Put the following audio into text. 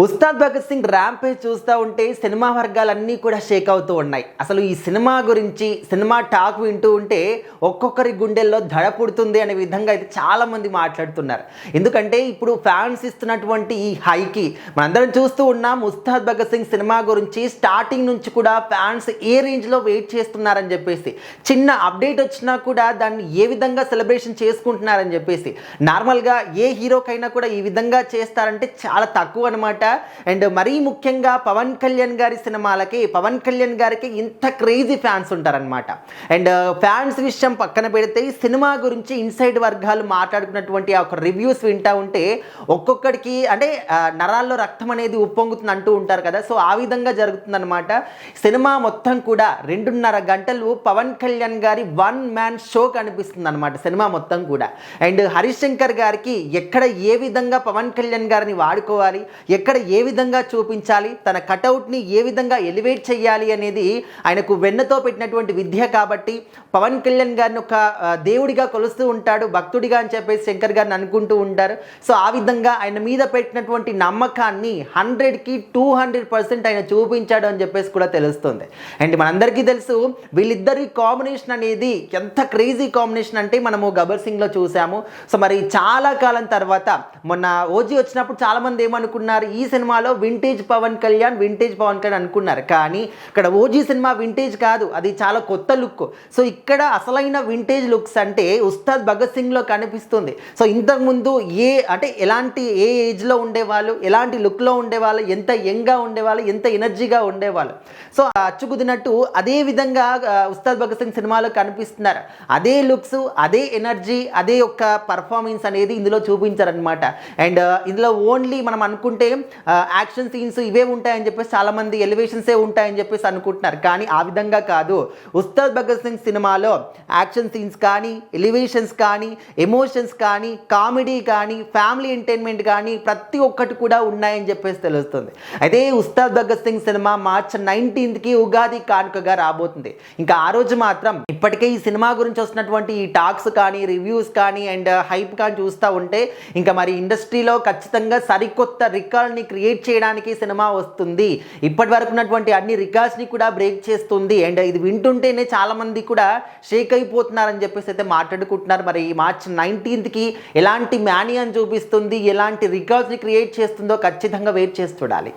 Ustaad Bhagat Singh rampage చూస్తూ ఉంటే cinema వర్గాలన్నీ కూడా షేక్ అవుతూ ఉన్నాయి. అసలు ఈ సినిమా గురించి సినిమా టాక్ వింటూ ఉంటే ఒక్కొక్కరి గుండెల్లో దడ పుడుతుంది అనే విధంగా అయితే చాలామంది మాట్లాడుతున్నారు. ఎందుకంటే ఇప్పుడు ఫ్యాన్స్ ఇస్తున్నటువంటి ఈ హైకి మనందరం చూస్తూ ఉన్నాం. ఉస్తాద్ భగత్ సింగ్ సినిమా గురించి స్టార్టింగ్ నుంచి కూడా ఫ్యాన్స్ ఏ రేంజ్లో వెయిట్ చేస్తున్నారని చెప్పేసి, చిన్న అప్డేట్ వచ్చినా కూడా దాన్ని ఏ విధంగా సెలబ్రేషన్ చేసుకుంటున్నారని చెప్పేసి, నార్మల్గా ఏ హీరోకైనా కూడా ఈ విధంగా చేస్తారంటే చాలా తక్కువ అనమాట. అండ్ మరీ ముఖ్యంగా పవన్ కళ్యాణ్ గారి సినిమాలకి, పవన్ కళ్యాణ్ గారికి ఇంత క్రేజీ ఫ్యాన్స్ ఉంటారనమాట. అండ్ ఫ్యాన్స్ విషయం పక్కన పెడితే సినిమా గురించి ఇన్సైడ్ వర్గాలు మాట్లాడుకున్నటువంటి ఒక రివ్యూస్ వింటా ఉంటే ఒక్కొక్కడికి అంటే నరాల్లో రక్తం అనేది ఉప్పొంగుతుంది అంటూ ఉంటారు కదా. సో ఆ విధంగా జరుగుతుందన్నమాట. సినిమా మొత్తం కూడా 2.5 గంటలు పవన్ కళ్యాణ్ గారి వన్ మ్యాన్ షో కనిపిస్తుంది అనమాట సినిమా మొత్తం కూడా. అండ్ హరీష్ శంకర్ గారికి ఎక్కడ ఏ విధంగా పవన్ కళ్యాణ్ గారిని వాడుకోవాలి, ఎక్కడ ఏ విధంగా చూపించాలి, తన కటౌట్ని ఏ విధంగా ఎలివేట్ చేయాలి అనేది ఆయనకు వెన్నతో పెట్టినటువంటి విద్య. కాబట్టి పవన్ కళ్యాణ్ గారిని ఒక దేవుడిగా కొలుస్తూ ఉంటాడు, భక్తుడిగా అని చెప్పేసి శంకర్ గారిని అనుకుంటూ ఉంటారు. సో ఆ విధంగా ఆయన మీద పెట్టినటువంటి నమ్మకాన్ని 100కి 200% ఆయన చూపించాడు అని చెప్పేసి కూడా తెలుస్తుంది. అండ్ మనందరికీ తెలుసు వీళ్ళిద్దరి కాంబినేషన్ అనేది ఎంత క్రేజీ కాంబినేషన్ అంటే మనము గబ్బర్ సింగ్లో చూసాము. సో మరి చాలా కాలం తర్వాత మొన్న ఓజీ వచ్చినప్పుడు చాలామంది ఏమనుకున్నారు, ఈ సినిమాలో వింటేజ్ పవన్ కళ్యాణ్ అనుకున్నారు. కానీ ఇక్కడ ఓజీ సినిమా వింటేజ్ కాదు, అది చాలా కొత్త లుక్. సో ఇక్కడ అసలైన వింటేజ్ లుక్స్ అంటే ఉస్తాద్ భగత్ సింగ్లో కనిపిస్తుంది. సో ఇంతకుముందు ఎలాంటి ఏ ఏజ్లో ఉండేవాళ్ళు, ఎలాంటి లుక్లో ఉండేవాళ్ళు, ఎంత యంగ్గా ఉండేవాళ్ళు, ఎంత ఎనర్జీగా ఉండేవాళ్ళు. సో అచ్చుకుదినట్టు అదే విధంగా ఉస్తాద్ భగత్ సింగ్ సినిమాలో కనిపిస్తున్నారు. అదే లుక్స్, అదే ఎనర్జీ, అదే యొక్క పర్ఫార్మెన్స్ అనేది ఇందులో చూపించారనమాట. అండ్ ఇందులో ఓన్లీ మనం అనుకుంటే యాక్షన్ సీన్స్ ఇవే ఉంటాయని చెప్పేసి చాలామంది ఎలివేషన్సే ఉంటాయని చెప్పేసి అనుకుంటున్నారు. కానీ ఆ విధంగా కాదు. ఉస్తాద్ భగత్ సింగ్ సినిమాలో యాక్షన్ సీన్స్ కానీ, ఎలివేషన్స్ కానీ, ఎమోషన్స్ కానీ, కామెడీ కానీ, ఫ్యామిలీ ఎంటర్టైన్మెంట్ కానీ ప్రతి ఒక్కటి కూడా ఉన్నాయని చెప్పేసి తెలుస్తుంది. అయితే ఉస్తాద్ భగత్ సింగ్ సినిమా మార్చి 19కి ఉగాది కానుకగా రాబోతుంది. ఇంకా ఆ రోజు మాత్రం ఇప్పటికే ఈ సినిమా గురించి వస్తున్నటువంటి ఈ టాక్స్ కానీ, రివ్యూస్ కానీ అండ్ హైప్ కానీ చూస్తూ ఉంటే ఇంకా మరి ఇండస్ట్రీలో ఖచ్చితంగా సరికొత్త రికార్డ్ని క్రియేట్ చేయడానికి సినిమా వస్తుంది. ఇప్పటి వరకు ఉన్నటువంటి అన్ని రికార్డ్స్ని కూడా బ్రేక్ చేస్తుంది. అండ్ ఇది వింటుంటేనే చాలామంది కూడా షేక్ అయిపోతున్నారని చెప్పేసి అయితే మాట్లాడుకుంటున్నారు. మరి మార్చి 19కి ఎలాంటి మ్యానియాని చూపిస్తుంది, ఎలాంటి రికార్డ్స్ని క్రియేట్ చేస్తుందో ఖచ్చితంగా వెయిట్ చేసి చూడాలి.